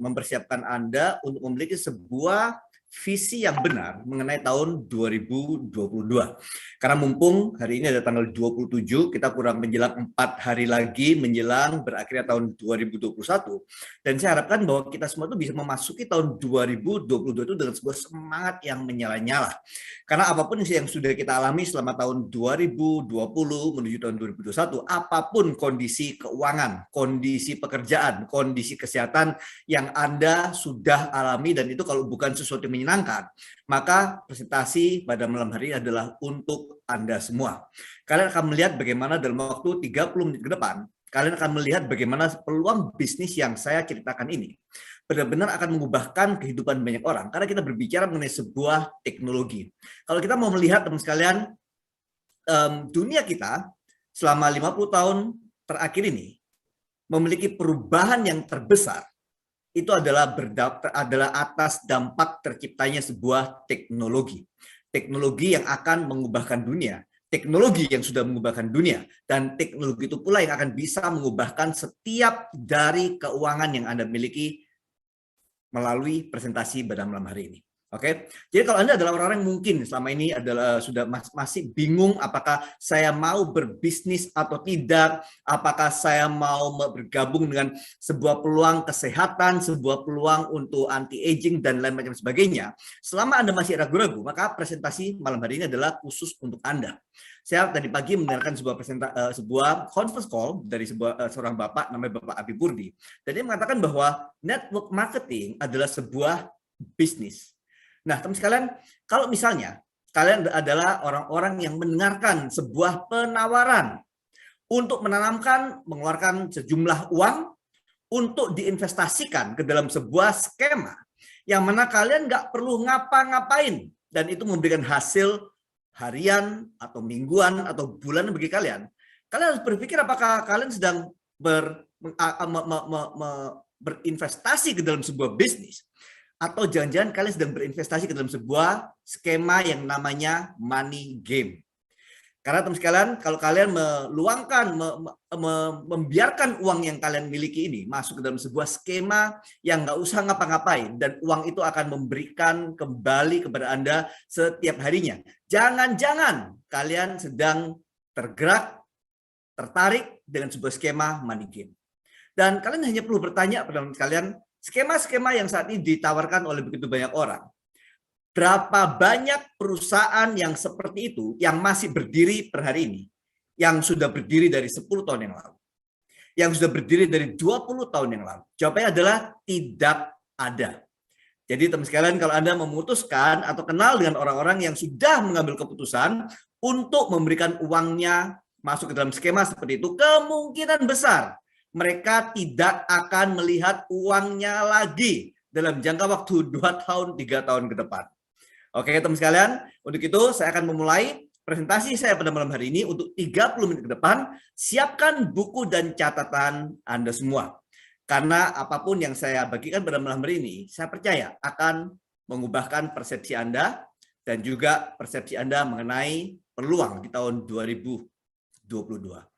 mempersiapkan Anda untuk memiliki sebuah visi yang benar mengenai tahun 2022. Karena mumpung hari ini ada tanggal 27, kita kurang menjelang 4 hari lagi menjelang berakhirnya tahun 2021. Dan saya harapkan bahwa kita semua itu bisa memasuki tahun 2022 itu dengan sebuah semangat yang menyala-nyala. Karena apapun yang sudah kita alami selama tahun 2020 menuju tahun 2021, apapun kondisi keuangan, kondisi pekerjaan, kondisi kesehatan yang Anda sudah alami, dan itu kalau bukan sesuatu yang menyenangkan, maka presentasi pada malam hari ini adalah untuk Anda semua. Kalian akan melihat bagaimana dalam waktu 30 menit ke depan, kalian akan melihat bagaimana peluang bisnis yang saya ceritakan ini benar-benar akan mengubahkan kehidupan banyak orang, karena kita berbicara mengenai sebuah teknologi. Kalau kita mau melihat, teman sekalian, dunia kita selama 50 tahun terakhir ini memiliki perubahan yang terbesar. Itu adalah atas dampak terciptanya sebuah teknologi. Teknologi yang akan mengubahkan dunia, teknologi yang sudah mengubahkan dunia, dan teknologi itu pula yang akan bisa mengubahkan setiap dari keuangan yang Anda miliki melalui presentasi pada malam hari ini. Oke, jadi kalau Anda adalah orang-orang yang mungkin selama ini adalah sudah masih bingung apakah saya mau berbisnis atau tidak, apakah saya mau bergabung dengan sebuah peluang kesehatan, sebuah peluang untuk anti-aging dan lain macam sebagainya. Selama Anda masih ragu-ragu, maka presentasi malam hari ini adalah khusus untuk Anda. Saya tadi pagi mendengarkan sebuah conference call dari seorang bapak namanya Bapak Abi Burdi. Dan dia mengatakan bahwa network marketing adalah sebuah bisnis. Nah, teman sekalian, kalau misalnya kalian adalah orang-orang yang mendengarkan sebuah penawaran untuk mengeluarkan sejumlah uang untuk diinvestasikan ke dalam sebuah skema yang mana kalian nggak perlu ngapa-ngapain dan itu memberikan hasil harian atau mingguan atau bulan bagi kalian, kalian harus berpikir apakah kalian sedang berinvestasi ke dalam sebuah bisnis, atau jangan-jangan kalian sedang berinvestasi ke dalam sebuah skema yang namanya money game. Karena teman sekalian, kalau kalian meluangkan, membiarkan uang yang kalian miliki ini masuk ke dalam sebuah skema yang nggak usah ngapa-ngapain, dan uang itu akan memberikan kembali kepada Anda setiap harinya. Jangan-jangan kalian sedang tergerak, tertarik dengan sebuah skema money game. Dan kalian hanya perlu bertanya pada kalian, skema-skema yang saat ini ditawarkan oleh begitu banyak orang, berapa banyak perusahaan yang seperti itu yang masih berdiri per hari ini, yang sudah berdiri dari 10 tahun yang lalu, yang sudah berdiri dari 20 tahun yang lalu? Jawabannya adalah tidak ada. Jadi teman sekalian, kalau Anda memutuskan atau kenal dengan orang-orang yang sudah mengambil keputusan untuk memberikan uangnya masuk ke dalam skema seperti itu, kemungkinan besar mereka tidak akan melihat uangnya lagi dalam jangka waktu 2 tahun, 3 tahun ke depan. Oke, teman sekalian, untuk itu saya akan memulai presentasi saya pada malam hari ini untuk 30 menit ke depan. Siapkan buku dan catatan Anda semua. Karena apapun yang saya bagikan pada malam hari ini, saya percaya akan mengubahkan persepsi Anda dan juga persepsi Anda mengenai peluang di tahun 2022.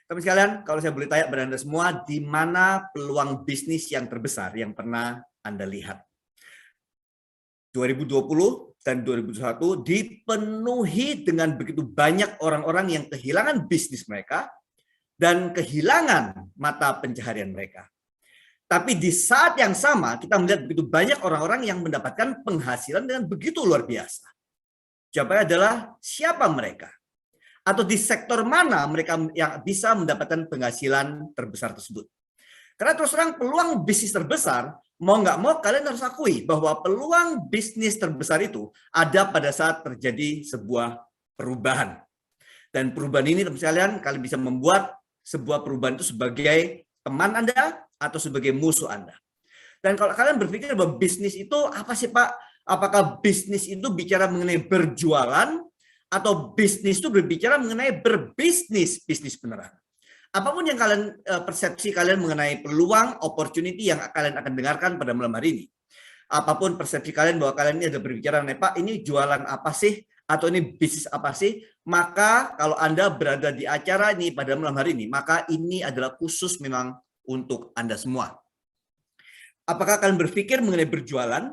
Teman sekalian, kalau saya boleh tanya kepada Anda semua, di mana peluang bisnis yang terbesar yang pernah Anda lihat? 2020 dan 2021 dipenuhi dengan begitu banyak orang-orang yang kehilangan bisnis mereka dan kehilangan mata pencaharian mereka. Tapi di saat yang sama, kita melihat begitu banyak orang-orang yang mendapatkan penghasilan dengan begitu luar biasa. Jawabannya adalah siapa mereka? Atau di sektor mana mereka yang bisa mendapatkan penghasilan terbesar tersebut. Karena terus terang peluang bisnis terbesar, mau nggak mau kalian harus akui bahwa peluang bisnis terbesar itu ada pada saat terjadi sebuah perubahan. Dan perubahan ini teman sekalian, kalian bisa membuat sebuah perubahan itu sebagai teman Anda atau sebagai musuh Anda. Dan kalau kalian berpikir bahwa bisnis itu apa sih Pak? Apakah bisnis itu bicara mengenai berjualan, atau bisnis itu berbicara mengenai berbisnis, bisnis beneran? Apapun yang kalian persepsi kalian mengenai peluang, opportunity yang kalian akan dengarkan pada malam hari ini, apapun persepsi kalian bahwa kalian ini ada berbicara mengenai Pak, ini jualan apa sih, atau ini bisnis apa sih, maka kalau Anda berada di acara ini pada malam hari ini, maka ini adalah khusus memang untuk Anda semua. Apakah kalian berpikir mengenai berjualan,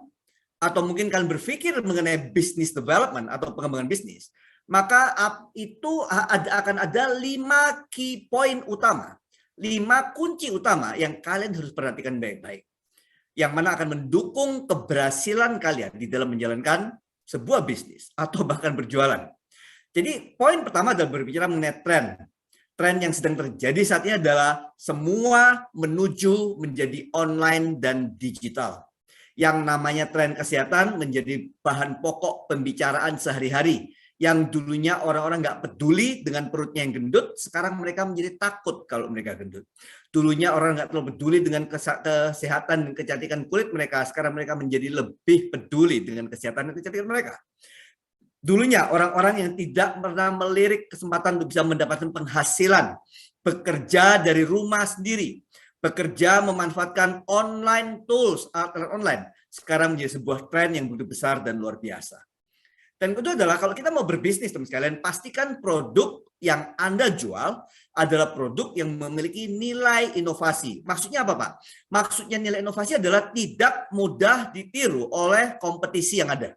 atau mungkin kalian berpikir mengenai business development atau pengembangan bisnis, maka itu akan ada 5 key point utama, 5 kunci utama yang kalian harus perhatikan baik-baik, yang mana akan mendukung keberhasilan kalian di dalam menjalankan sebuah bisnis atau bahkan berjualan. Jadi poin pertama adalah berbicara mengenai tren. Tren yang sedang terjadi saat ini adalah semua menuju menjadi online dan digital. Yang namanya tren kesehatan menjadi bahan pokok pembicaraan sehari-hari. Yang dulunya orang-orang nggak peduli dengan perutnya yang gendut, sekarang mereka menjadi takut kalau mereka gendut. Dulunya orang nggak terlalu peduli dengan kesehatan dan kecantikan kulit mereka, sekarang mereka menjadi lebih peduli dengan kesehatan dan kecantikan mereka. Dulunya orang-orang yang tidak pernah melirik kesempatan untuk bisa mendapatkan penghasilan, bekerja dari rumah sendiri, bekerja memanfaatkan online tools, alat online, sekarang menjadi sebuah tren yang begitu besar dan luar biasa. Dan kedua adalah kalau kita mau berbisnis, teman sekalian, pastikan produk yang Anda jual adalah produk yang memiliki nilai inovasi. Maksudnya apa, Pak? Maksudnya nilai inovasi adalah tidak mudah ditiru oleh kompetisi yang ada.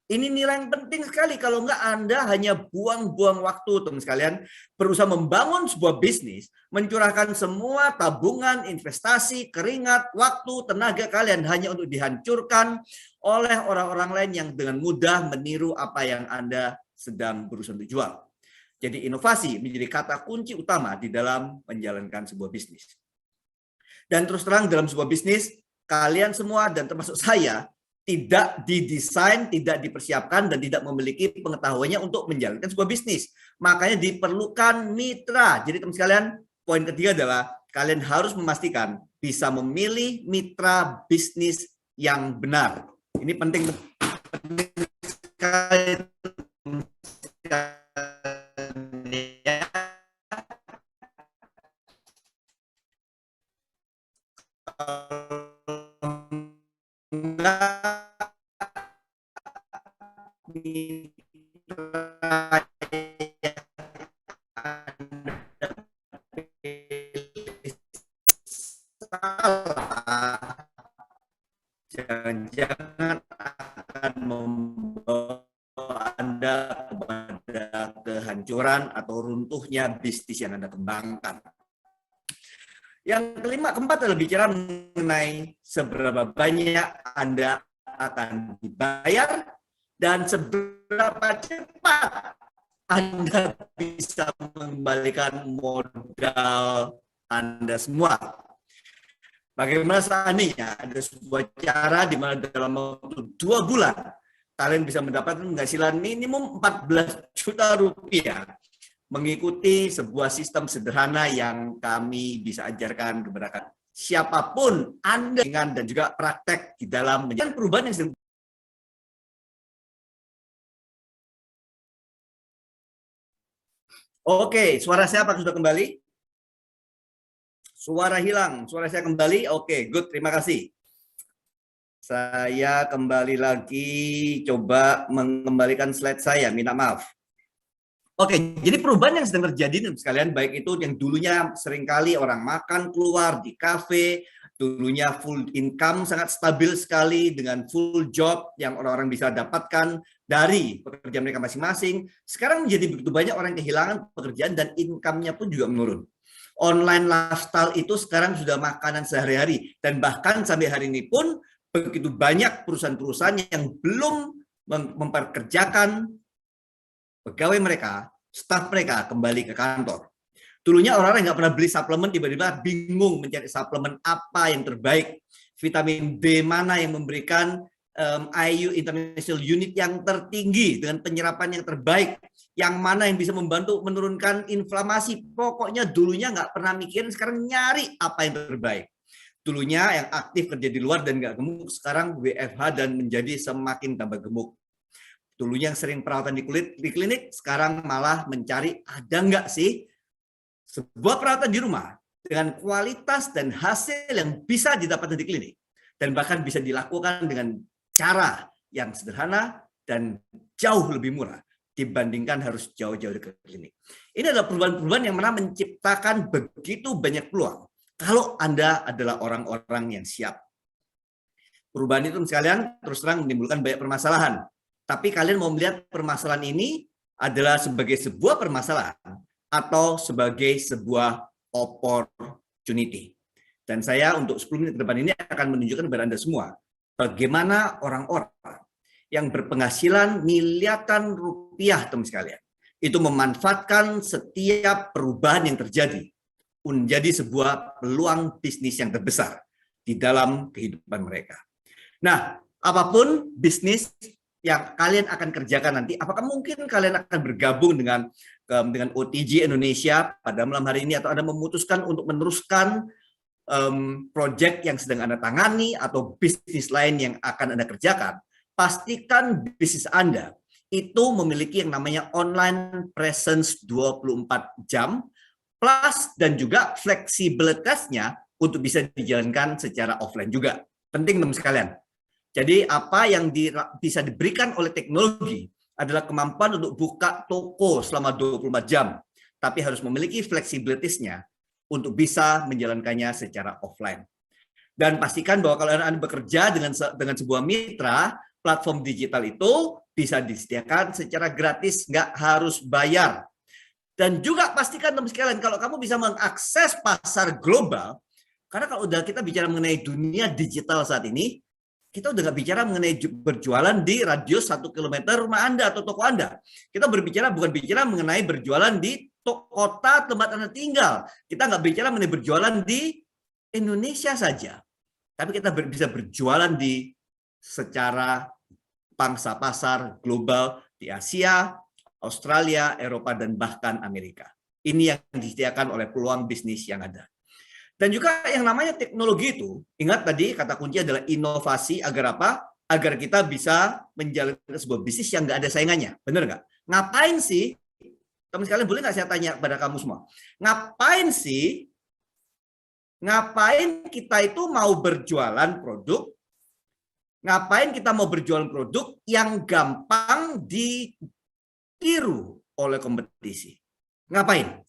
Ini nilai yang penting sekali, kalau enggak Anda hanya buang-buang waktu, teman sekalian, berusaha membangun sebuah bisnis, mencurahkan semua tabungan, investasi, keringat, waktu, tenaga kalian hanya untuk dihancurkan oleh orang-orang lain yang dengan mudah meniru apa yang Anda sedang berusaha untuk jual. Jadi inovasi menjadi kata kunci utama di dalam menjalankan sebuah bisnis. Dan terus terang dalam sebuah bisnis, kalian semua dan termasuk saya, tidak didesain, tidak dipersiapkan, dan tidak memiliki pengetahuannya untuk menjalankan sebuah bisnis. Makanya diperlukan mitra. Jadi teman sekalian, poin ketiga adalah kalian harus memastikan bisa memilih mitra bisnis yang benar. Ini penting sekali. Jangan-jangan akan membawa Anda kepada kehancuran atau runtuhnya bisnis yang Anda kembangkan. Yang kelima, keempat adalah bicara mengenai seberapa banyak Anda akan dibayar dan seberapa cepat Anda bisa mengembalikan modal Anda semua. Bagaimana seandainya ada sebuah cara di mana dalam waktu 2 bulan kalian bisa mendapatkan penghasilan minimum 14 juta rupiah mengikuti sebuah sistem sederhana yang kami bisa ajarkan kepada siapapun Anda dan juga praktek di dalam menjalankan perubahan yang sedang. Oke, suara saya apakah sudah kembali? Suara hilang, suara saya kembali. Oke, good, terima kasih. Saya kembali lagi, coba mengembalikan slide saya, minta maaf. Oke, jadi perubahan yang sedang terjadi sekalian, baik itu yang dulunya seringkali orang makan keluar di kafe, dulunya full income sangat stabil sekali dengan full job yang orang-orang bisa dapatkan dari pekerjaan mereka masing-masing. Sekarang menjadi begitu banyak orang yang kehilangan pekerjaan dan income-nya pun juga menurun. Online lifestyle itu sekarang sudah makanan sehari-hari, dan bahkan sampai hari ini pun begitu banyak perusahaan-perusahaan yang belum memperkerjakan pegawai mereka, staf mereka kembali ke kantor. Dulunya orang-orang nggak pernah beli suplemen, tiba-tiba bingung mencari suplemen apa yang terbaik, vitamin D mana yang memberikan IU International Unit yang tertinggi dengan penyerapan yang terbaik, yang mana yang bisa membantu menurunkan inflamasi. Pokoknya dulunya nggak pernah mikirin, sekarang nyari apa yang terbaik. Dulunya yang aktif kerja di luar dan nggak gemuk, sekarang WFH dan menjadi semakin tambah gemuk. Dulunya yang sering perawatan di klinik, sekarang malah mencari ada nggak sih sebuah perawatan di rumah dengan kualitas dan hasil yang bisa didapatkan di klinik, dan bahkan bisa dilakukan dengan cara yang sederhana dan jauh lebih murah dibandingkan harus jauh-jauh ke klinik. Ini adalah perubahan-perubahan yang mana menciptakan begitu banyak peluang kalau Anda adalah orang-orang yang siap. Perubahan itu sekalian terus terang menimbulkan banyak permasalahan. Tapi kalian mau melihat permasalahan ini adalah sebagai sebuah permasalahan atau sebagai sebuah opportunity. Dan saya untuk 10 menit ke depan ini akan menunjukkan kepada Anda semua bagaimana orang-orang yang berpenghasilan miliaran rupiah, teman sekalian, itu memanfaatkan setiap perubahan yang terjadi menjadi sebuah peluang bisnis yang terbesar di dalam kehidupan mereka. Nah, apapun bisnis yang kalian akan kerjakan nanti, apakah mungkin kalian akan bergabung dengan OTJ Indonesia pada malam hari ini, atau Anda memutuskan untuk meneruskan proyek yang sedang Anda tangani atau bisnis lain yang akan Anda kerjakan? Pastikan bisnis Anda itu memiliki yang namanya online presence 24 jam, plus dan juga fleksibilitasnya untuk bisa dijalankan secara offline juga. Penting teman sekalian. Jadi apa yang bisa diberikan oleh teknologi adalah kemampuan untuk buka toko selama 24 jam, tapi harus memiliki fleksibilitasnya untuk bisa menjalankannya secara offline. Dan pastikan bahwa kalau Anda bekerja dengan sebuah mitra, platform digital itu bisa disediakan secara gratis, nggak harus bayar. Dan juga pastikan teman sekalian, kalau kamu bisa mengakses pasar global, karena kalau udah kita bicara mengenai dunia digital saat ini, kita udah nggak bicara mengenai berjualan di radius 1 km rumah Anda atau toko Anda. Kita bukan bicara mengenai berjualan di kota tempat Anda tinggal. Kita nggak bicara mengenai berjualan di Indonesia saja. Tapi kita bisa berjualan di secara pangsa pasar global di Asia, Australia, Eropa, dan bahkan Amerika. Ini yang disediakan oleh peluang bisnis yang ada. Dan juga yang namanya teknologi itu, ingat tadi kata kunci adalah inovasi agar apa? Agar kita bisa menjalankan sebuah bisnis yang nggak ada saingannya. Benar nggak? Ngapain sih? Teman sekalian, boleh nggak saya tanya kepada kamu semua? Ngapain sih? Ngapain kita itu mau berjualan produk? Ngapain kita mau berjualan produk yang gampang ditiru oleh kompetisi? Ngapain?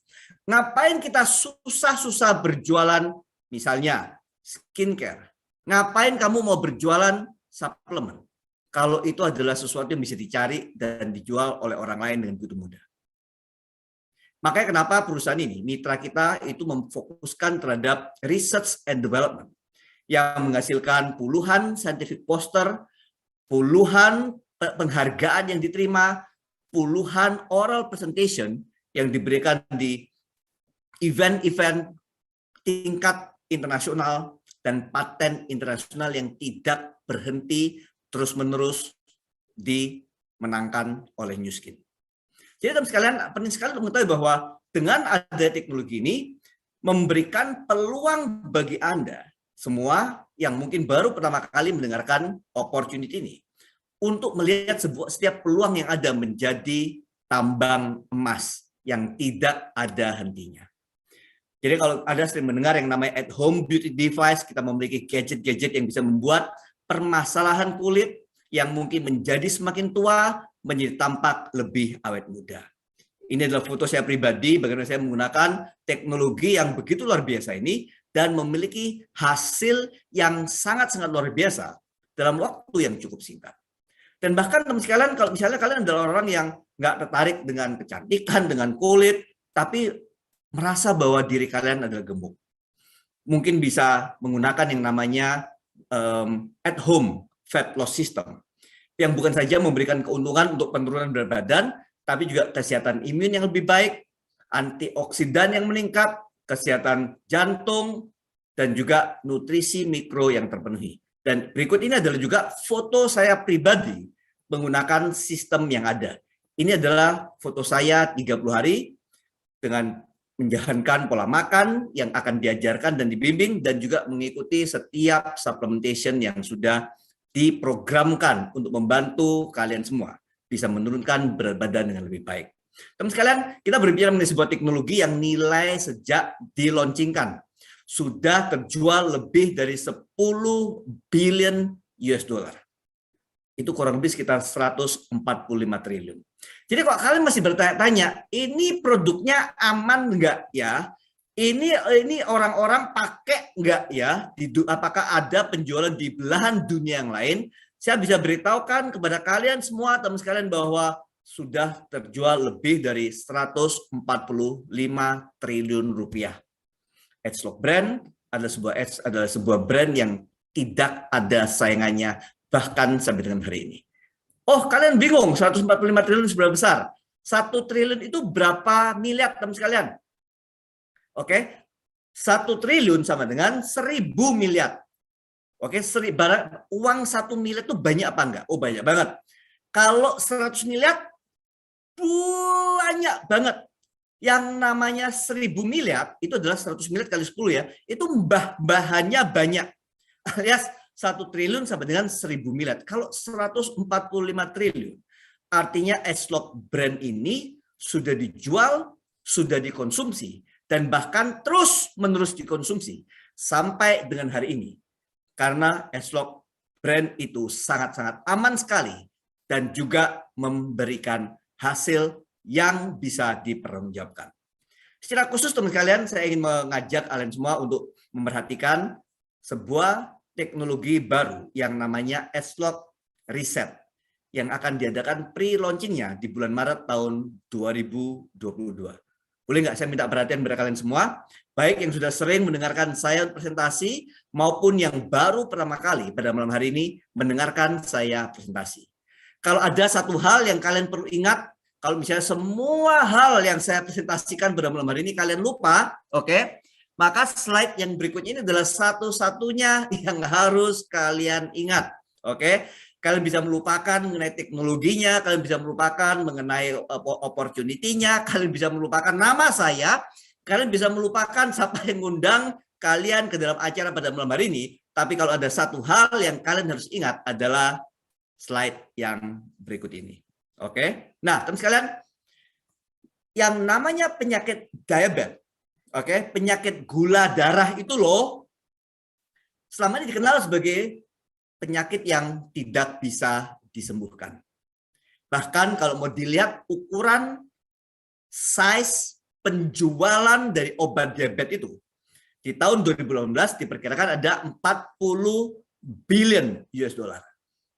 Ngapain kita susah-susah berjualan misalnya skincare? Ngapain kamu mau berjualan suplemen? Kalau itu adalah sesuatu yang bisa dicari dan dijual oleh orang lain dengan begitu mudah. Makanya kenapa perusahaan ini, mitra kita itu memfokuskan terhadap research and development yang menghasilkan puluhan scientific poster, puluhan penghargaan yang diterima, puluhan oral presentation yang diberikan di event-event tingkat internasional dan paten internasional yang tidak berhenti terus-menerus dimenangkan oleh Nu Skin. Jadi teman sekalian, penting sekali untuk mengetahui bahwa dengan ada teknologi ini memberikan peluang bagi Anda semua yang mungkin baru pertama kali mendengarkan opportunity ini untuk melihat setiap peluang yang ada menjadi tambang emas yang tidak ada hentinya. Jadi kalau ada sering mendengar yang namanya at home beauty device, kita memiliki gadget-gadget yang bisa membuat permasalahan kulit yang mungkin menjadi semakin tua menjadi tampak lebih awet muda. Ini adalah foto saya pribadi bagaimana saya menggunakan teknologi yang begitu luar biasa ini dan memiliki hasil yang sangat-sangat luar biasa dalam waktu yang cukup singkat. Dan bahkan teman sekalian, kalau misalnya kalian adalah orang yang nggak tertarik dengan kecantikan, dengan kulit, tapi merasa bahwa diri kalian adalah gemuk, mungkin bisa menggunakan yang namanya at home fat loss system, yang bukan saja memberikan keuntungan untuk penurunan berat badan, tapi juga kesehatan imun yang lebih baik, antioksidan yang meningkat, kesehatan jantung, dan juga nutrisi mikro yang terpenuhi. Dan berikut ini adalah juga foto saya pribadi menggunakan sistem yang ada. Ini adalah foto saya 30 hari dengan menjalankan pola makan yang akan diajarkan dan dibimbing dan juga mengikuti setiap supplementation yang sudah diprogramkan untuk membantu kalian semua bisa menurunkan berat badan dengan lebih baik. Teman sekalian, kita berbicara mengenai sebuah teknologi yang nilai sejak di-launchingkan sudah terjual lebih dari 10 billion US dollar. Itu kurang lebih sekitar 145 triliun. Jadi kalau kalian masih bertanya-tanya, ini produknya aman enggak ya? Ini orang-orang pakai nggak ya? Apakah ada penjualan di belahan dunia yang lain? Saya bisa beritahukan kepada kalian semua, teman sekalian, bahwa sudah terjual lebih dari 145 triliun rupiah. Edgelock brand adalah sebuah brand yang tidak ada saingannya bahkan sampai dengan hari ini. Oh, kalian bingung 145 triliun seberapa besar? 1 triliun itu berapa miliar, teman sekalian? Oke, 1 triliun sama dengan 1.000 miliar. Oke, uang 1 miliar itu banyak apa enggak? Oh, banyak banget. Kalau 100 miliar, banyak banget. Yang namanya 1.000 miliar, itu adalah 100 miliar kali 10 ya, itu bahannya banyak. Alias 1 triliun sama dengan 1.000 miliar. Kalau 145 triliun, artinya Edgelock brand ini sudah dijual, sudah dikonsumsi, dan bahkan terus-menerus dikonsumsi sampai dengan hari ini. Karena Edgelock brand itu sangat-sangat aman sekali dan juga memberikan hasil yang bisa dipertanggungjawabkan. Secara khusus, teman sekalian, saya ingin mengajak kalian semua untuk memperhatikan sebuah teknologi baru yang namanya Edgelock Reset yang akan diadakan pre-launchingnya di bulan Maret tahun 2022. Boleh nggak saya minta perhatian kepada kalian semua, baik yang sudah sering mendengarkan saya presentasi maupun yang baru pertama kali pada malam hari ini mendengarkan saya presentasi. Kalau ada satu hal yang kalian perlu ingat, kalau misalnya semua hal yang saya presentasikan pada malam hari ini kalian lupa, oke, maka slide yang berikutnya ini adalah satu-satunya yang harus kalian ingat, oke. Kalian bisa melupakan mengenai teknologinya, kalian bisa melupakan mengenai opportunity-nya, kalian bisa melupakan nama saya, kalian bisa melupakan siapa yang ngundang kalian ke dalam acara pada malam hari ini. Tapi kalau ada satu hal yang kalian harus ingat adalah slide yang berikut ini. Oke. Nah, teman sekalian, yang namanya penyakit diabetes, oke, penyakit gula darah itu loh, selama ini dikenal sebagai penyakit yang tidak bisa disembuhkan. Bahkan kalau mau dilihat ukuran size penjualan dari obat diabetes itu, di tahun 2018 diperkirakan ada 40 billion US dollar.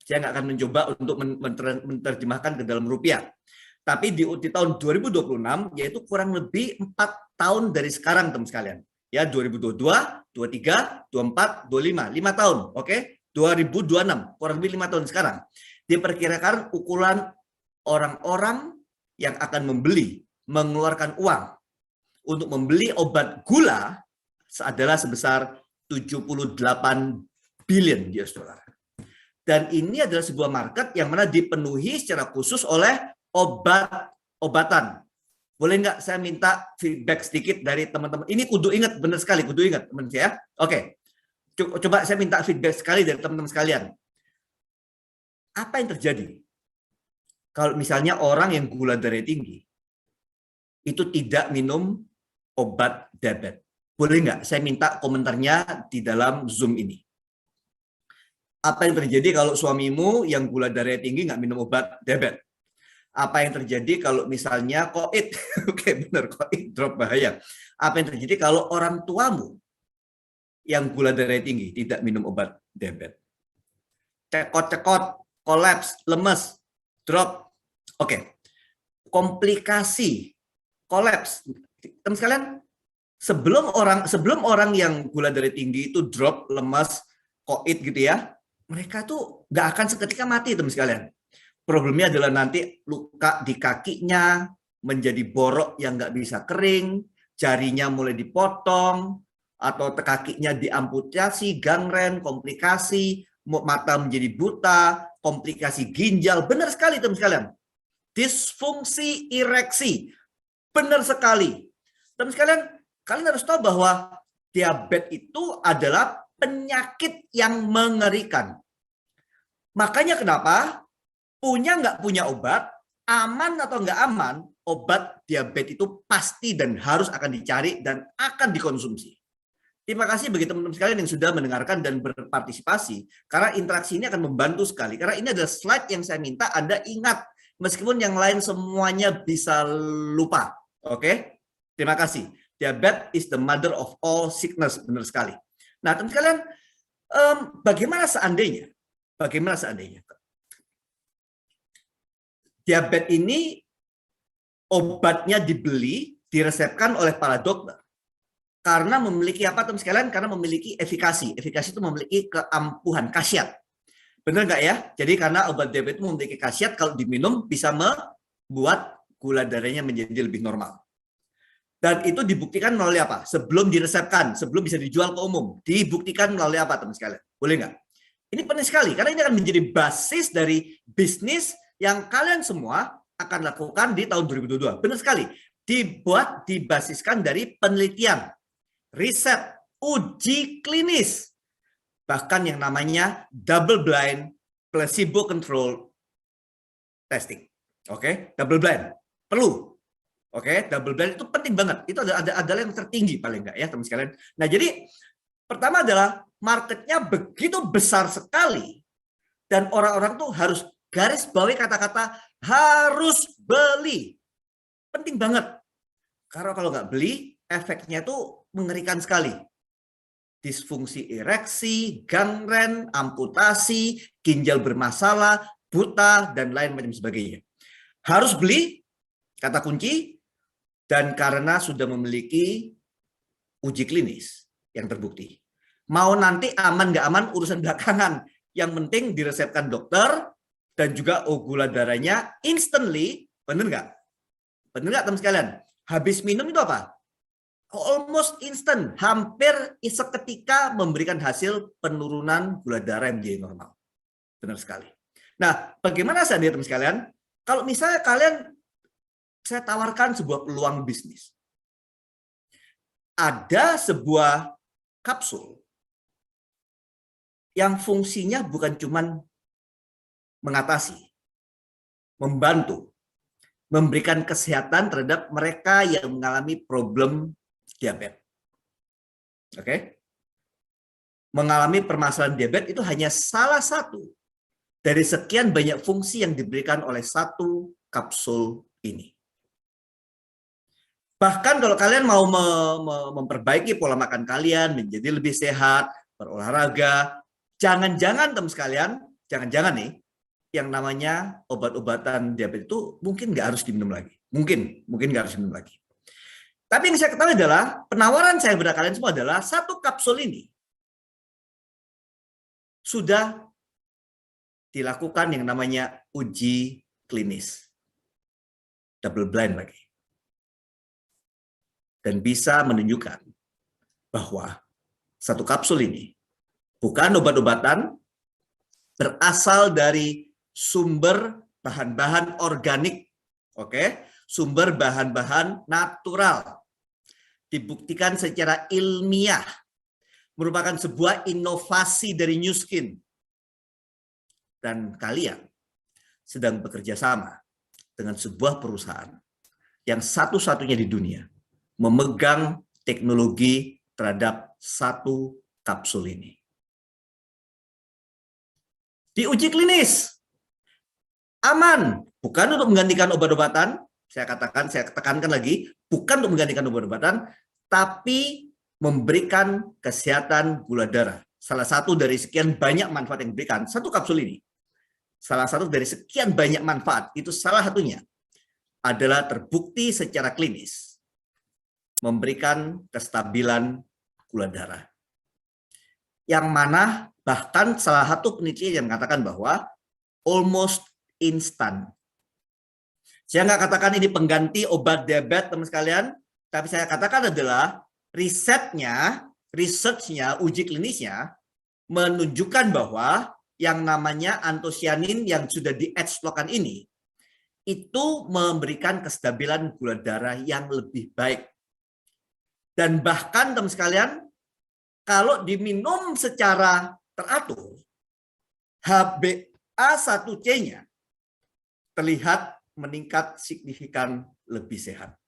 Saya nggak akan mencoba untuk menerjemahkan ke dalam rupiah. Tapi di tahun 2026, yaitu kurang lebih 4 tahun dari sekarang, teman sekalian. Ya, 2022, 23, 24, 25, 5 tahun, oke? 2026, kurang lebih 5 tahun sekarang. Diperkirakan ukuran orang-orang yang akan mengeluarkan uang untuk membeli obat gula adalah sebesar 78 billion US dollar. Dan ini adalah sebuah market yang mana dipenuhi secara khusus oleh obat-obatan. Boleh nggak saya minta feedback sedikit dari teman-teman? Ini kudu ingat, benar sekali, kudu ingat teman saya. Oke. Coba saya minta feedback sekali dari teman-teman sekalian. Apa yang terjadi kalau misalnya orang yang gula darah tinggi itu tidak minum obat diabetes? Boleh nggak saya minta komentarnya di dalam Zoom ini? Apa yang terjadi kalau suamimu yang gula darah tinggi nggak minum obat diabetes? Apa yang terjadi kalau misalnya COVID? Oke, benar, COVID drop bahaya. Apa yang terjadi kalau orang tuamu yang gula darah tinggi tidak minum obat diabetes? Cekot-cekot, kolaps, lemes, drop. Oke. Komplikasi, kolaps. Teman sekalian, sebelum orang yang gula darah tinggi itu drop, lemes, COVID gitu ya, mereka tuh nggak akan seketika mati, teman sekalian. Problemnya adalah nanti luka di kakinya menjadi borok yang nggak bisa kering, jarinya mulai dipotong, atau kakinya diamputasi, gangren, komplikasi, mata menjadi buta, komplikasi ginjal. Benar sekali, teman sekalian. Disfungsi ereksi. Benar sekali. Teman sekalian, kalian harus tahu bahwa diabetes itu adalah penyakit yang mengerikan. Makanya kenapa nggak punya obat, aman atau nggak aman, obat diabetes itu pasti dan harus akan dicari dan akan dikonsumsi. Terima kasih bagi teman-teman sekalian yang sudah mendengarkan dan berpartisipasi, karena interaksi ini akan membantu sekali. Karena ini adalah slide yang saya minta Anda ingat, meskipun yang lain semuanya bisa lupa. Oke? Terima kasih. Diabetes is the mother of all sickness, benar sekali. Nah, teman sekalian, bagaimana seandainya? Bagaimana seandainya? Diabetes ini obatnya dibeli, diresepkan oleh para dokter. Karena memiliki apa, teman sekalian? Karena memiliki efikasi. Efikasi itu memiliki keampuhan, khasiat. Benar nggak ya? Jadi karena obat diabetes itu memiliki khasiat, kalau diminum bisa membuat gula darahnya menjadi lebih normal. Dan itu dibuktikan melalui apa? Sebelum diresepkan, sebelum bisa dijual ke umum. Dibuktikan melalui apa, teman sekalian? Boleh nggak? Ini penting sekali, karena ini akan menjadi basis dari bisnis yang kalian semua akan lakukan di tahun 2022. Benar sekali. Dibuat, dibasiskan dari penelitian, riset, uji klinis. Bahkan yang namanya double blind, placebo control testing. Oke, double blind. Perlu. Oke, double blind itu penting banget. Itu adalah yang tertinggi paling enggak ya, teman sekalian. Nah, jadi pertama adalah marketnya begitu besar sekali dan orang-orang tuh harus garis bawahi kata-kata harus beli. Penting banget. Karena kalau nggak beli, efeknya tuh mengerikan sekali. Disfungsi ereksi, gangren, amputasi, ginjal bermasalah, buta, dan lain macam sebagainya. Harus beli, kata kunci, dan karena sudah memiliki uji klinis yang terbukti. Mau nanti aman nggak aman urusan belakangan. Yang penting diresepkan dokter dan juga gula darahnya instantly, bener nggak? Bener nggak teman sekalian? Habis minum itu apa? Almost instant, hampir seketika memberikan hasil penurunan gula darah yang menjadi normal. Benar sekali. Nah, bagaimana seandainya teman sekalian? Kalau misalnya kalian, saya tawarkan sebuah peluang bisnis. Ada sebuah kapsul yang fungsinya bukan cuma mengatasi, membantu, memberikan kesehatan terhadap mereka yang mengalami problem diabetes. Oke? Mengalami permasalahan diabetes itu hanya salah satu dari sekian banyak fungsi yang diberikan oleh satu kapsul ini. Bahkan kalau kalian mau memperbaiki pola makan kalian menjadi lebih sehat, berolahraga, jangan-jangan teman sekalian, jangan-jangan nih, yang namanya obat-obatan diabetes itu mungkin nggak harus diminum lagi. Mungkin nggak harus diminum lagi. Tapi yang saya ketahui adalah, penawaran saya kepada kalian semua adalah, satu kapsul ini sudah dilakukan yang namanya uji klinis. Double blind lagi. Dan bisa menunjukkan bahwa satu kapsul ini bukan obat-obatan, berasal dari sumber bahan-bahan organik, oke? Sumber bahan-bahan natural, dibuktikan secara ilmiah, merupakan sebuah inovasi dari New Skin. Dan kalian sedang bekerja sama dengan sebuah perusahaan yang satu-satunya di dunia memegang teknologi terhadap satu kapsul ini. Diuji klinis, aman, bukan untuk menggantikan obat-obatan, saya tekankan lagi, bukan untuk menggantikan obat-obatan, tapi memberikan kesehatan gula darah. Salah satu dari sekian banyak manfaat yang diberikan, satu kapsul ini. Salah satu dari sekian banyak manfaat, itu salah satunya adalah terbukti secara klinis memberikan kestabilan gula darah. Yang mana bahkan salah satu penelitian yang mengatakan bahwa almost instant. Saya nggak katakan ini pengganti obat diabetes teman sekalian, tapi saya katakan adalah researchnya, uji klinisnya menunjukkan bahwa yang namanya antosianin yang sudah di-exlokan ini itu memberikan kestabilan gula darah yang lebih baik. Dan bahkan teman sekalian, kalau diminum secara teratur, HbA1c-nya terlihat meningkat signifikan lebih sehat.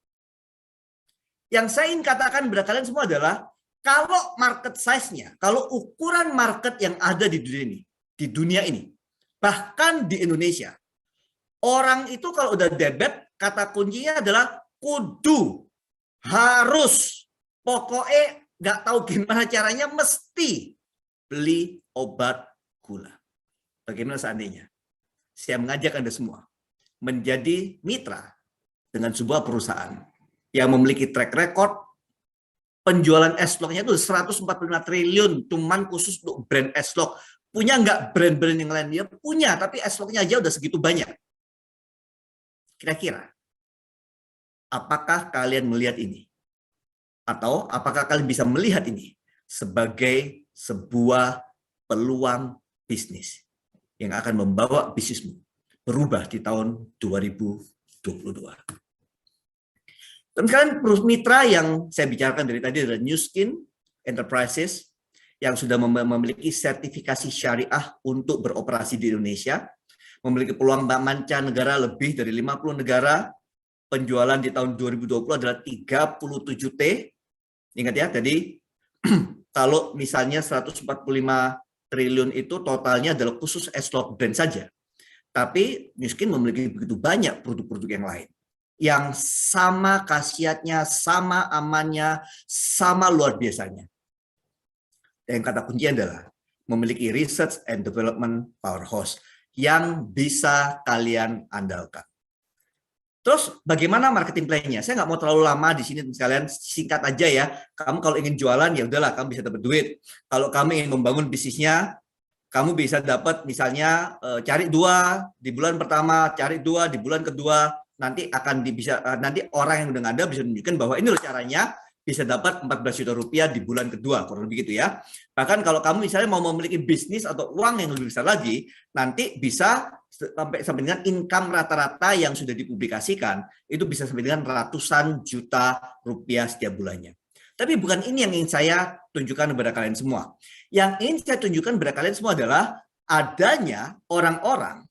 Yang saya ingin katakan kepada kalian semua adalah, kalau market size-nya, kalau ukuran market yang ada di dunia ini, bahkan di Indonesia, orang itu kalau udah diabetes, kata kuncinya adalah kudu, harus Pokoknya nggak tahu gimana caranya mesti beli obat gula. Bagaimana seandainya saya mengajak Anda semua menjadi mitra dengan sebuah perusahaan yang memiliki track record penjualan S-Log-nya itu 145 triliun cuman khusus untuk brand S-Log. Punya nggak brand-brand yang lain? Ya punya, tapi S-Log-nya aja udah segitu banyak. Kira-kira, apakah kalian melihat ini? Atau apakah kalian bisa melihat ini sebagai sebuah peluang bisnis yang akan membawa bisnismu berubah di tahun 2022? Dan kalian mitra yang saya bicarakan dari tadi adalah Nu Skin Enterprises yang sudah memiliki sertifikasi syariah untuk beroperasi di Indonesia, memiliki peluang mancanegara lebih dari 50 negara, penjualan di tahun 2020 adalah 37T. Ingat ya, jadi kalau misalnya 145 triliun itu totalnya adalah khusus S-Log brand saja. Tapi Nu Skin memiliki begitu banyak produk-produk yang lain yang sama khasiatnya, sama amannya, sama luar biasanya. Dan kata kuncinya adalah memiliki research and development powerhouse yang bisa kalian andalkan. Terus bagaimana marketing plan-nya? Saya nggak mau terlalu lama di sini, sekalian singkat aja ya. Kamu kalau ingin jualan ya udahlah, kamu bisa dapat duit. Kalau kamu ingin membangun bisnisnya, kamu bisa dapat misalnya cari 2 di bulan pertama, cari 2 di bulan kedua, nanti akan nanti orang yang udah ada bisa menunjukkan bahwa ini loh caranya bisa dapat 14 juta rupiah di bulan kedua, kurang lebih gitu ya. Bahkan kalau kamu misalnya mau memiliki bisnis atau uang yang lebih besar lagi, nanti bisa sampai dengan income rata-rata yang sudah dipublikasikan, itu bisa sampai dengan ratusan juta rupiah setiap bulannya. Tapi bukan ini yang ingin saya tunjukkan kepada kalian semua. Yang ingin saya tunjukkan kepada kalian semua adalah adanya orang-orang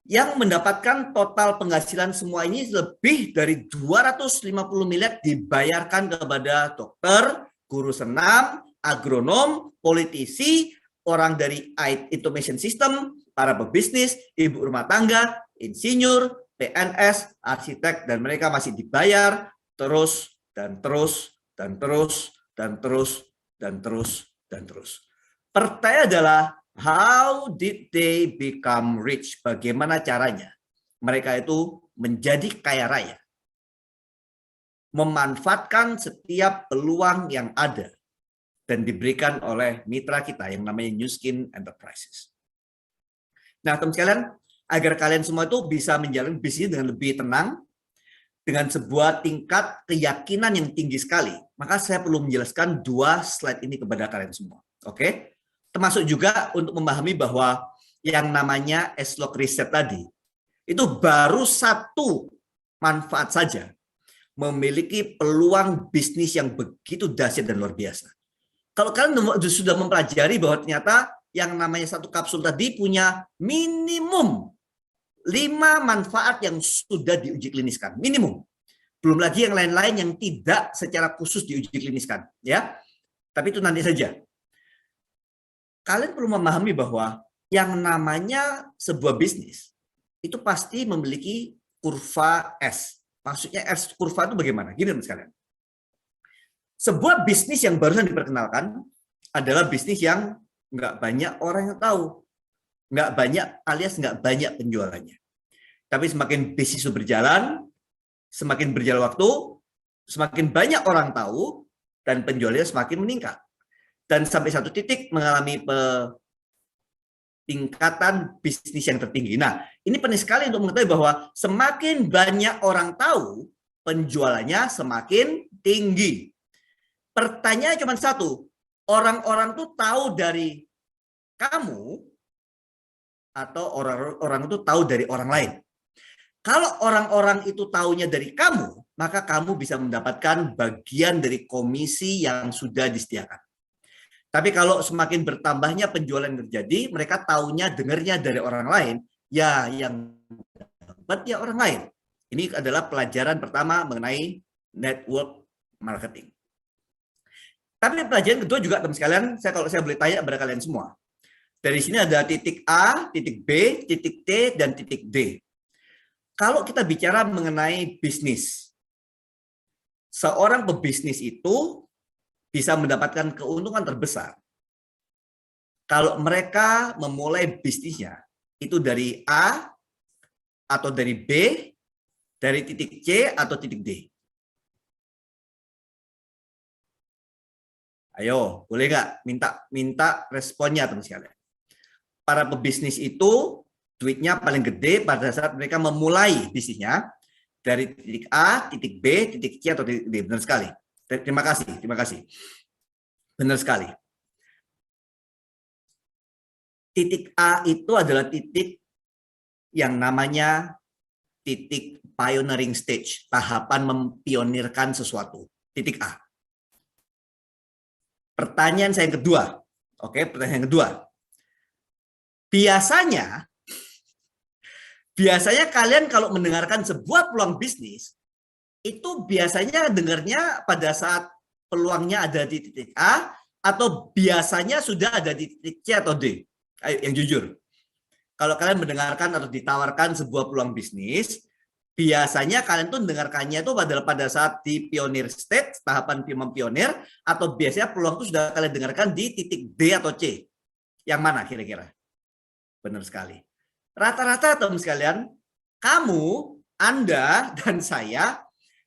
yang mendapatkan total penghasilan semua ini lebih dari 250 miliar dibayarkan kepada dokter, guru senam, agronom, politisi, orang dari automation system, para pebisnis, ibu rumah tangga, insinyur, PNS, arsitek, dan mereka masih dibayar terus dan terus dan terus dan terus dan terus dan terus. Pertanyaan adalah, how did they become rich? Bagaimana caranya mereka itu menjadi kaya raya? Memanfaatkan setiap peluang yang ada dan diberikan oleh mitra kita yang namanya Nu Skin Enterprises. Nah, teman sekalian, agar kalian semua itu bisa menjalani bisnis dengan lebih tenang, dengan sebuah tingkat keyakinan yang tinggi sekali, maka saya perlu menjelaskan 2 slide ini kepada kalian semua. Oke? Termasuk juga untuk memahami bahwa yang namanya S-Log Reset tadi, itu baru satu manfaat saja, memiliki peluang bisnis yang begitu dahsyat dan luar biasa. Kalau kalian sudah mempelajari bahwa ternyata yang namanya satu kapsul tadi punya minimum 5 manfaat yang sudah diuji kliniskan, minimum. Belum lagi yang lain-lain yang tidak secara khusus diuji kliniskan, ya. Tapi itu nanti saja. Kalian perlu memahami bahwa yang namanya sebuah bisnis itu pasti memiliki kurva S. Maksudnya S kurva itu bagaimana? Gini teman sekalian. Sebuah bisnis yang barusan diperkenalkan adalah bisnis yang nggak banyak orang yang tahu. Nggak banyak alias nggak banyak penjualannya. Tapi semakin bisnis itu berjalan, semakin berjalan waktu, semakin banyak orang tahu, dan penjualannya semakin meningkat. Dan sampai satu titik mengalami tingkatan bisnis yang tertinggi. Nah, ini penting sekali untuk mengetahui bahwa semakin banyak orang tahu, penjualannya semakin tinggi. Pertanyaannya cuma satu, orang-orang tuh tahu dari kamu atau orang-orang itu tahu dari orang lain? Kalau orang-orang itu taunya dari kamu, maka kamu bisa mendapatkan bagian dari komisi yang sudah disediakan. Tapi kalau semakin bertambahnya penjualan yang terjadi, mereka taunya dengarnya dari orang lain, ya yang dapat ya orang lain. Ini adalah pelajaran pertama mengenai network marketing. Tapi pelajaran kedua juga teman sekalian, kalau saya boleh tanya kepada kalian semua. Dari sini ada titik A, titik B, titik T, dan titik D. Kalau kita bicara mengenai bisnis, seorang pebisnis itu bisa mendapatkan keuntungan terbesar kalau mereka memulai bisnisnya itu dari A atau dari B, dari titik C atau titik D. Ayo, boleh nggak minta responnya teman sekalian. Para pebisnis itu duitnya paling gede pada saat mereka memulai bisnisnya dari titik A, titik B, titik C atau titik D. Benar sekali. Terima kasih. Benar sekali. Titik A itu adalah titik yang namanya titik pioneering stage, tahapan mempionirkan sesuatu. Titik A. Pertanyaan saya yang kedua. Oke, pertanyaan yang kedua. Biasanya kalian kalau mendengarkan sebuah peluang bisnis, itu biasanya dengarnya pada saat peluangnya ada di titik A, atau biasanya sudah ada di titik C atau D? Ayo, yang jujur. Kalau kalian mendengarkan atau ditawarkan sebuah peluang bisnis, biasanya kalian tuh mendengarkannya itu pada saat di pionir stage, tahapan mempionir, atau biasanya peluang itu sudah kalian dengarkan di titik D atau C. Yang mana kira-kira? Benar sekali. Rata-rata teman sekalian, kamu, Anda, dan saya,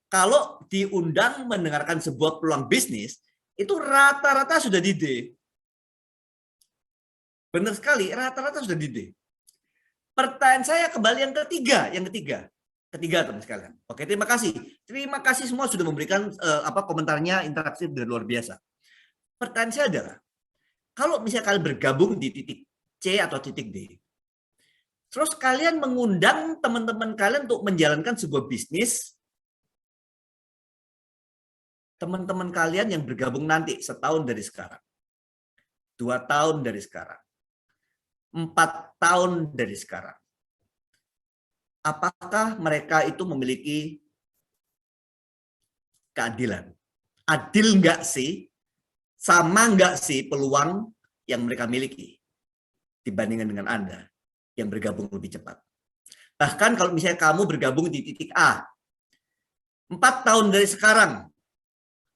kalau diundang mendengarkan sebuah peluang bisnis, itu rata-rata sudah di D. Benar sekali, rata-rata sudah di D. Pertanyaan saya kembali yang ketiga. Ketiga teman sekalian. Oke, terima kasih. Terima kasih semua sudah memberikan komentarnya interaktif dan luar biasa. Pertanyaan saya adalah, kalau misalnya kalian bergabung di titik C atau titik D, terus kalian mengundang teman-teman kalian untuk menjalankan sebuah bisnis, teman-teman kalian yang bergabung nanti setahun dari sekarang, 2 tahun dari sekarang, 4 tahun dari sekarang, apakah mereka itu memiliki keadilan? Adil nggak sih? Sama nggak sih peluang yang mereka miliki dibandingkan dengan Anda yang bergabung lebih cepat? Bahkan kalau misalnya kamu bergabung di titik A, 4 tahun dari sekarang,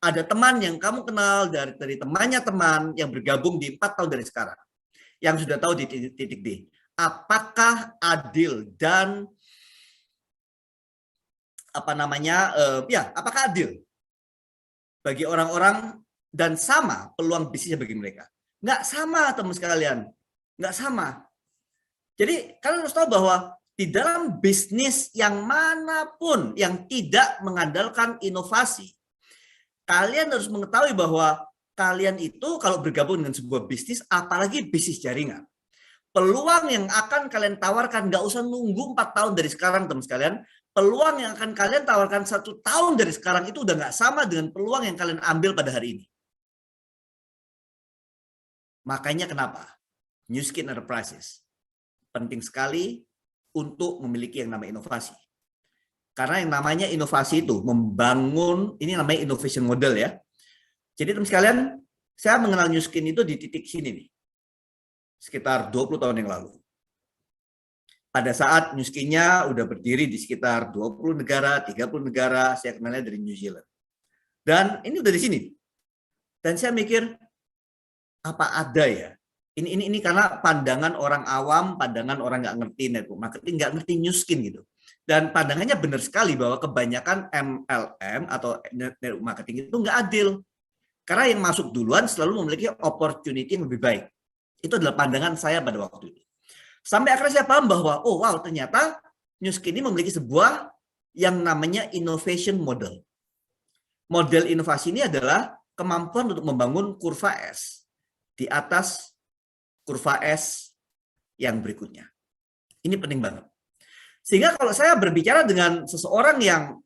ada teman yang kamu kenal dari temannya teman yang bergabung di 4 tahun dari sekarang, yang sudah tahu di titik D. Apakah adil dan apakah adil bagi orang-orang dan sama peluang bisnisnya bagi mereka? Nggak sama, teman sekalian. Nggak sama. Jadi kalian harus tahu bahwa di dalam bisnis yang manapun yang tidak mengandalkan inovasi, kalian harus mengetahui bahwa kalian itu kalau bergabung dengan sebuah bisnis, apalagi bisnis jaringan, peluang yang akan kalian tawarkan, nggak usah nunggu 4 tahun dari sekarang, teman sekalian. Peluang yang akan kalian tawarkan 1 tahun dari sekarang itu udah nggak sama dengan peluang yang kalian ambil pada hari ini. Makanya kenapa New Skin Enterprises penting sekali untuk memiliki yang namanya inovasi. Karena yang namanya inovasi itu membangun, ini namanya innovation model ya. Jadi teman sekalian, saya mengenal New Skin itu di titik sini nih. Sekitar 20 tahun yang lalu. Pada saat New Skin-nya udah berdiri di sekitar 20 negara, 30 negara, saya kenalnya dari New Zealand. Dan ini udah di sini. Dan saya mikir, apa ada ya? Ini karena pandangan orang awam, pandangan orang nggak ngerti network marketing, nggak ngerti New Skin gitu. Dan pandangannya benar sekali bahwa kebanyakan MLM atau network marketing itu nggak adil. Karena yang masuk duluan selalu memiliki opportunity yang lebih baik. Itu adalah pandangan saya pada waktu itu. Sampai akhirnya saya paham bahwa, oh wow, ternyata New Skin ini memiliki sebuah yang namanya innovation model. Model inovasi ini adalah kemampuan untuk membangun kurva S di atas kurva S yang berikutnya. Ini penting banget. Sehingga kalau saya berbicara dengan seseorang yang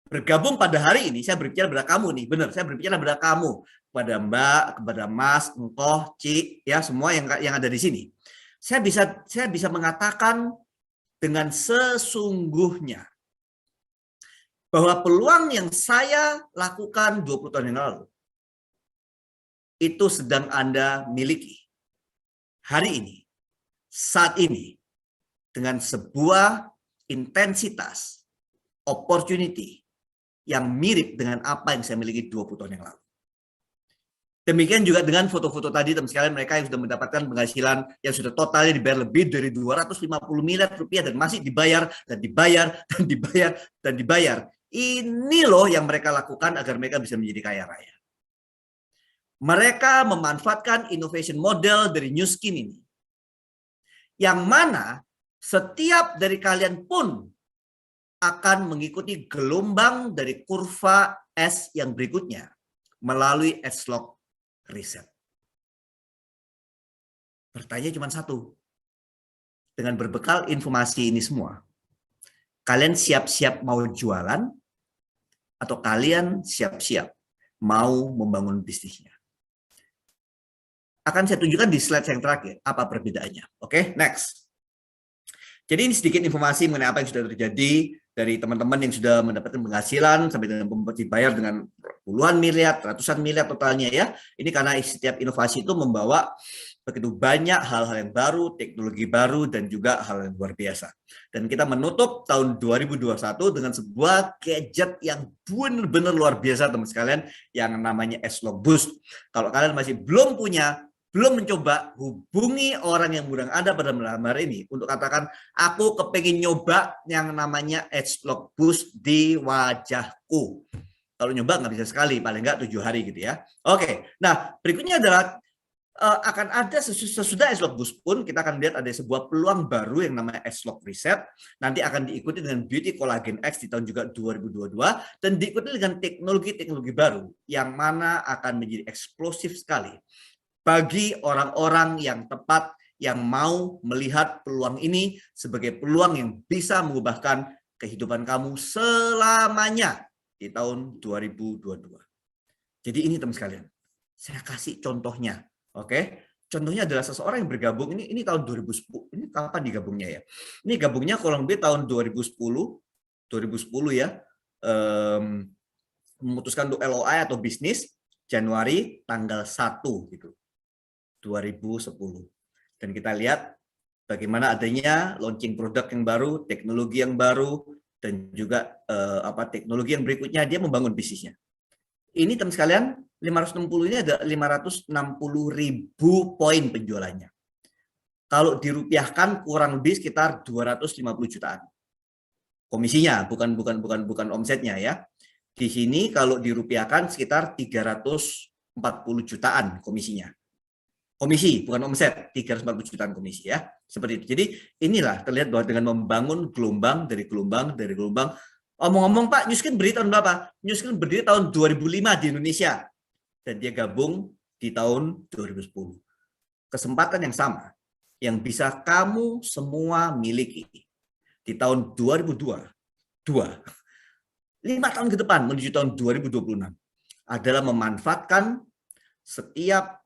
bergabung pada hari ini, saya berbicara pada kamu nih, benar, saya berbicara pada kamu, kepada Mbak, kepada Mas, engkoh, Cik, ya semua yang ada di sini. Saya bisa mengatakan dengan sesungguhnya bahwa peluang yang saya lakukan 20 tahun yang lalu itu sedang Anda miliki hari ini, saat ini, dengan sebuah intensitas, opportunity, yang mirip dengan apa yang saya miliki 20 tahun yang lalu. Demikian juga dengan foto-foto tadi, teman sekalian, mereka yang sudah mendapatkan penghasilan yang sudah totalnya dibayar lebih dari 250 miliar rupiah dan masih dibayar dan dibayar dan dibayar dan dibayar. Ini loh yang mereka lakukan agar mereka bisa menjadi kaya raya. Mereka memanfaatkan innovation model dari New Skin ini. Yang mana setiap dari kalian pun akan mengikuti gelombang dari kurva S yang berikutnya melalui S-Log Reset. Pertanyaan cuma satu. Dengan berbekal informasi ini semua, kalian siap-siap mau jualan atau kalian siap-siap mau membangun bisnisnya? Akan saya tunjukkan di slide yang terakhir apa perbedaannya. Oke, next. Jadi ini sedikit informasi mengenai apa yang sudah terjadi dari teman-teman yang sudah mendapatkan penghasilan sampai dengan dibayar dengan puluhan miliar, ratusan miliar totalnya ya. Ini karena setiap inovasi itu membawa begitu banyak hal-hal yang baru, teknologi baru, dan juga hal yang luar biasa. Dan kita menutup tahun 2021 dengan sebuah gadget yang benar-benar luar biasa, teman sekalian, yang namanya S-Log Boost. Kalau kalian masih belum punya, belum mencoba, hubungi orang yang mengundang Anda pada malam hari ini untuk katakan, aku kepingin nyoba yang namanya S-Log Boost di wajahku. Kalau nyoba nggak bisa sekali, paling nggak 7 hari gitu ya. Oke, nah berikutnya adalah akan ada sesudah S-Log Boost pun kita akan lihat ada sebuah peluang baru yang namanya S-Log Reset. Nanti akan diikuti dengan Beauty Collagen X di tahun juga 2022 dan diikuti dengan teknologi-teknologi baru yang mana akan menjadi eksplosif sekali bagi orang-orang yang tepat yang mau melihat peluang ini sebagai peluang yang bisa mengubahkan kehidupan kamu selamanya di tahun 2022. Jadi ini teman sekalian, saya kasih contohnya. Oke, contohnya adalah seseorang yang bergabung ini tahun 2010. Ini kapan digabungnya ya? Ini gabungnya kurang lebih tahun 2010 ya. Memutuskan untuk LOI atau bisnis Januari tanggal 1 gitu. 2010. Dan kita lihat bagaimana adanya launching produk yang baru, teknologi yang baru, dan juga teknologi yang berikutnya dia membangun bisnisnya. Ini teman sekalian, 560 ini ada 560.000 poin penjualannya. Kalau dirupiahkan kurang lebih sekitar 250 jutaan. Komisinya, bukan omsetnya ya. Di sini kalau dirupiahkan sekitar 340 jutaan komisinya. Komisi, bukan omset, 340 jutaan komisi ya. Seperti itu. Jadi inilah terlihat bahwa dengan membangun gelombang dari gelombang. Omong-omong Pak, New Skin berdiri tahun berapa? New Skin berdiri tahun 2005 di Indonesia. Dan dia gabung di tahun 2010. Kesempatan yang sama yang bisa kamu semua miliki di tahun 2002, 5 tahun ke depan menuju tahun 2026 adalah memanfaatkan setiap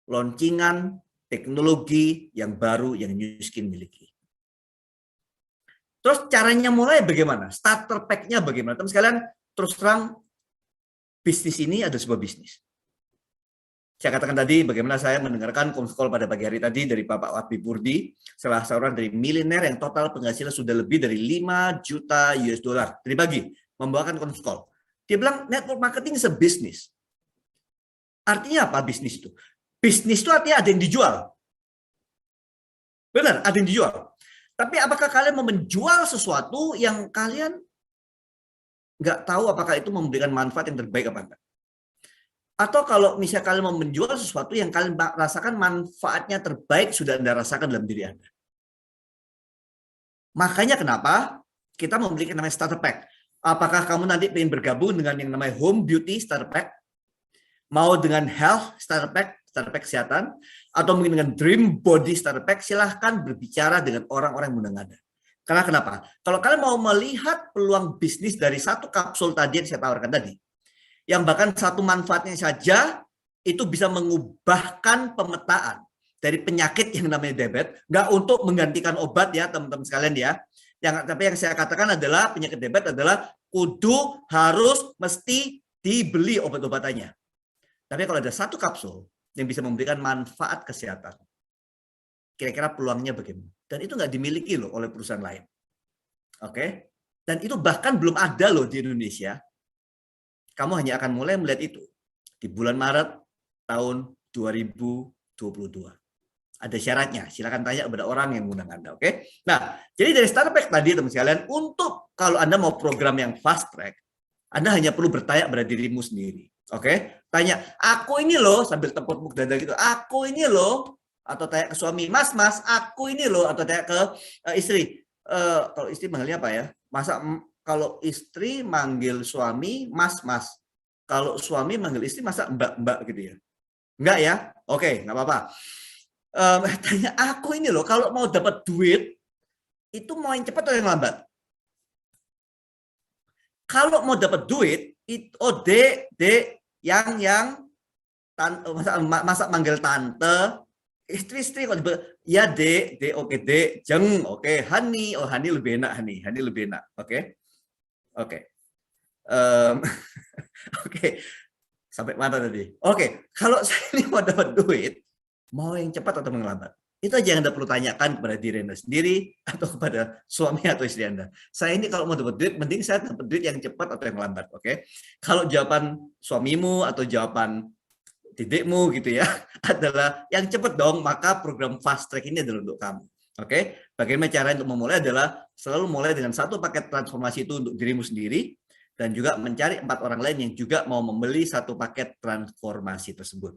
launcingan teknologi yang baru yang New Skin miliki. Terus caranya mulai bagaimana? Starter pack-nya bagaimana? Teman sekalian, terus terang bisnis ini ada sebuah bisnis. Saya katakan tadi bagaimana saya mendengarkan konskol pada pagi hari tadi dari Bapak Wabi Purdi, salah seorang dari milioner yang total penghasilan sudah lebih dari 5 juta US dollar. Dari pagi, membawakan konskol. Dia bilang network marketing is a business. Artinya apa bisnis itu? Bisnis itu artinya ada yang dijual. Benar, ada yang dijual. Tapi apakah kalian mau menjual sesuatu yang kalian nggak tahu apakah itu memberikan manfaat yang terbaik apa enggak? Atau kalau misalnya kalian mau menjual sesuatu yang kalian rasakan manfaatnya terbaik sudah Anda rasakan dalam diri Anda. Makanya kenapa kita memiliki namanya starter pack. Apakah kamu nanti ingin bergabung dengan yang namanya home beauty starter pack? Mau dengan health starter pack kesehatan, atau mungkin dengan dream body starter pack, silahkan berbicara dengan orang-orang yang mengundang Anda. Karena kenapa? Kalau kalian mau melihat peluang bisnis dari satu kapsul tadi yang saya tawarkan tadi, yang bahkan satu manfaatnya saja itu bisa mengubahkan pemetaan dari penyakit yang namanya diabetes, nggak untuk menggantikan obat ya teman-teman sekalian ya. Tapi yang saya katakan adalah penyakit diabetes adalah kudu harus mesti dibeli obat-obatannya. Tapi kalau ada satu kapsul yang bisa memberikan manfaat kesehatan, kira-kira peluangnya bagaimana? Dan itu nggak dimiliki loh oleh perusahaan lain. Oke? Dan itu bahkan belum ada loh di Indonesia kamu hanya akan mulai melihat itu di bulan Maret tahun 2022. Ada syaratnya, silakan tanya kepada orang yang mengundang Anda, oke? Nah, jadi dari starter pack tadi teman sekalian, untuk kalau Anda mau program yang fast track, Anda hanya perlu bertanya pada dirimu sendiri, oke? Tanya, aku ini loh, sambil tepuk dada gitu, aku ini loh, atau tanya ke suami, mas, aku ini loh, atau tanya ke istri. Kalau istri manggilnya apa ya? Masa kalau istri manggil suami, mas. Kalau suami manggil istri, masa mbak gitu ya? Enggak ya? Oke, nggak apa-apa. Tanya, aku ini loh, kalau mau dapat duit, itu mau yang cepat atau yang lambat? Kalau mau dapat duit, itu dek, yang masa manggil tante, istri kok ya dek, oke dek, jeng, oke, honey, honey lebih enak, honey lebih enak, oke. Oke, sampai mana tadi? Oke, kalau saya ini mau dapat duit, mau yang cepat atau yang lambat? Itu aja yang Anda perlu tanyakan kepada diri Anda sendiri atau kepada suami atau istri Anda. Saya ini kalau mau dapat duit, mending saya dapat duit yang cepat atau yang lambat, oke? Kalau jawaban suamimu atau jawaban didikmu gitu ya adalah yang cepat dong, maka program fast track ini adalah untuk kamu. Oke, bagaimana cara untuk memulai adalah selalu mulai dengan satu paket transformasi itu untuk dirimu sendiri dan juga mencari 4 orang lain yang juga mau membeli satu paket transformasi tersebut.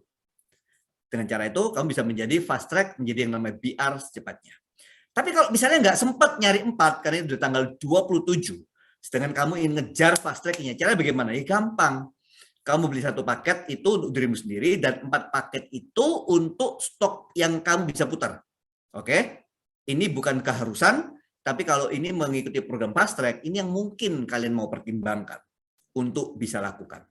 Dengan cara itu, kamu bisa menjadi fast track, menjadi yang namanya BR secepatnya. Tapi kalau misalnya nggak sempat nyari 4, karena itu tanggal 27, sedangkan kamu ingin ngejar fast track-nya, cara bagaimana? Ya gampang. Kamu beli satu paket itu untuk dirimu sendiri, dan 4 paket itu untuk stok yang kamu bisa putar. Oke? Ini bukan keharusan, tapi kalau ini mengikuti program fast track, ini yang mungkin kalian mau pertimbangkan untuk bisa lakukan.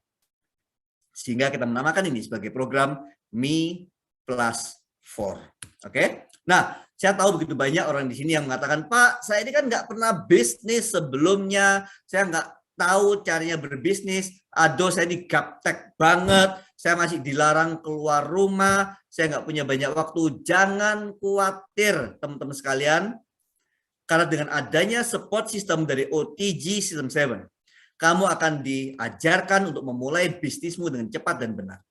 Sehingga kita menamakan ini sebagai program Me Plus 4. Oke? Nah, saya tahu begitu banyak orang di sini yang mengatakan, Pak, saya ini kan nggak pernah bisnis sebelumnya, saya nggak tahu caranya berbisnis, aduh saya ini gaptek banget, saya masih dilarang keluar rumah, saya nggak punya banyak waktu. Jangan khawatir, teman-teman sekalian, karena dengan adanya support system dari OTG System 7, kamu akan diajarkan untuk memulai bisnismu dengan cepat dan benar.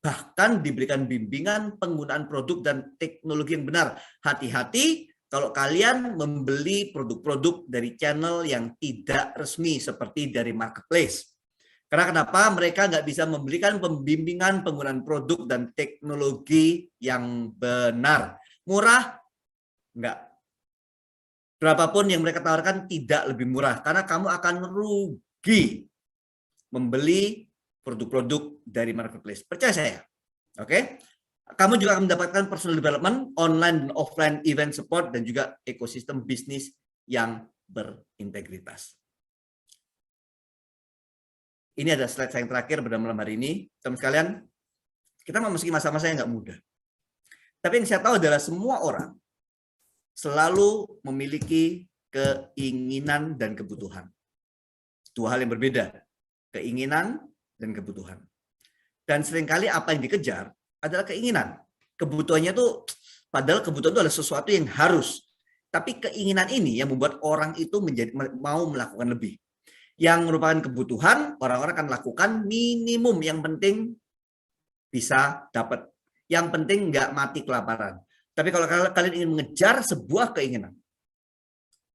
Bahkan diberikan bimbingan penggunaan produk dan teknologi yang benar. Hati-hati kalau kalian membeli produk-produk dari channel yang tidak resmi seperti dari marketplace. Karena kenapa? Mereka nggak bisa memberikan pembimbingan penggunaan produk dan teknologi yang benar. Murah? Enggak. Berapapun yang mereka tawarkan tidak lebih murah. Karena kamu akan rugi membeli produk-produk dari marketplace. Percaya saya. Oke? Kamu juga akan mendapatkan personal development, online dan offline event support, dan juga ekosistem bisnis yang berintegritas. Ini ada slide saya yang terakhir pada malam hari ini. Teman sekalian, kita memasuki masa-masa yang nggak mudah. Tapi yang saya tahu adalah semua orang selalu memiliki keinginan dan kebutuhan. Dua hal yang berbeda, keinginan dan kebutuhan. Dan seringkali apa yang dikejar adalah keinginan. Kebutuhannya tuh, padahal kebutuhan itu adalah sesuatu yang harus. Tapi keinginan ini yang membuat orang itu mau melakukan lebih. Yang merupakan kebutuhan, orang-orang akan lakukan minimum. Yang penting bisa dapat. Yang penting nggak mati kelaparan. Tapi kalau kalian ingin mengejar sebuah keinginan,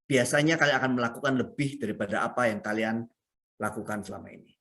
biasanya kalian akan melakukan lebih daripada apa yang kalian lakukan selama ini.